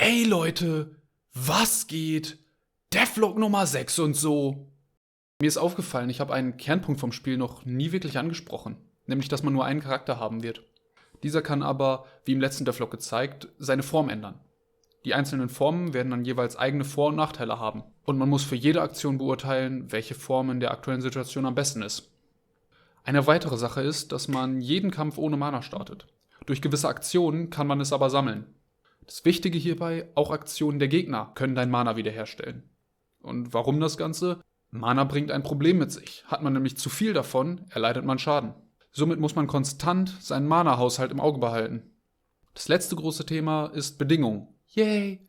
Ey Leute, was geht? Devlog Nummer 6 und so. Mir ist aufgefallen, ich habe einen Kernpunkt vom Spiel noch nie wirklich angesprochen. Nämlich, dass man nur einen Charakter haben wird. Dieser kann aber, wie im letzten Devlog gezeigt, seine Form ändern. Die einzelnen Formen werden dann jeweils eigene Vor- und Nachteile haben. Und man muss für jede Aktion beurteilen, welche Form in der aktuellen Situation am besten ist. Eine weitere Sache ist, dass man jeden Kampf ohne Mana startet. Durch gewisse Aktionen kann man es aber sammeln. Das Wichtige hierbei, auch Aktionen der Gegner können dein Mana wiederherstellen. Und warum das Ganze? Mana bringt ein Problem mit sich. Hat man nämlich zu viel davon, erleidet man Schaden. Somit muss man konstant seinen Mana-Haushalt im Auge behalten. Das letzte große Thema ist Bedingungen. Yay!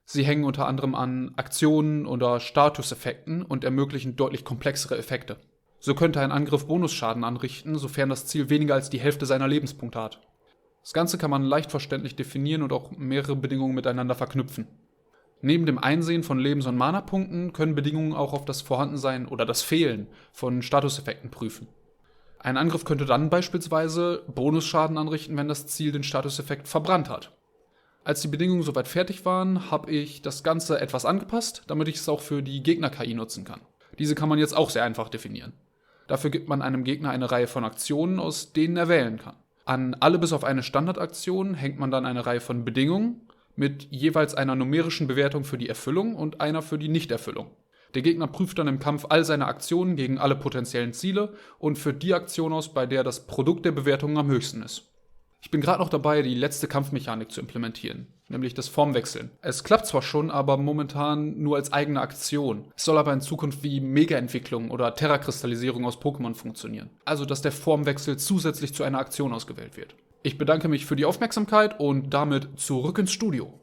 Sie hängen unter anderem an Aktionen oder Statuseffekten und ermöglichen deutlich komplexere Effekte. So könnte ein Angriff Bonusschaden anrichten, sofern das Ziel weniger als die Hälfte seiner Lebenspunkte hat. Das Ganze kann man leicht verständlich definieren und auch mehrere Bedingungen miteinander verknüpfen. Neben dem Einsehen von Lebens- und Mana-Punkten können Bedingungen auch auf das Vorhandensein oder das Fehlen von Statuseffekten prüfen. Ein Angriff könnte dann beispielsweise Bonusschaden anrichten, wenn das Ziel den Statuseffekt verbrannt hat. Als die Bedingungen soweit fertig waren, habe ich das Ganze etwas angepasst, damit ich es auch für die Gegner-KI nutzen kann. Diese kann man jetzt auch sehr einfach definieren. Dafür gibt man einem Gegner eine Reihe von Aktionen, aus denen er wählen kann. An alle bis auf eine Standardaktion hängt man dann eine Reihe von Bedingungen mit jeweils einer numerischen Bewertung für die Erfüllung und einer für die Nichterfüllung. Der Gegner prüft dann im Kampf all seine Aktionen gegen alle potenziellen Ziele und führt die Aktion aus, bei der das Produkt der Bewertungen am höchsten ist. Ich bin gerade noch dabei, die letzte Kampfmechanik zu implementieren, nämlich das Formwechseln. Es klappt zwar schon, aber momentan nur als eigene Aktion. Es soll aber in Zukunft wie Mega-Entwicklung oder Terra-Kristallisierung aus Pokémon funktionieren. Also, dass der Formwechsel zusätzlich zu einer Aktion ausgewählt wird. Ich bedanke mich für die Aufmerksamkeit und damit zurück ins Studio.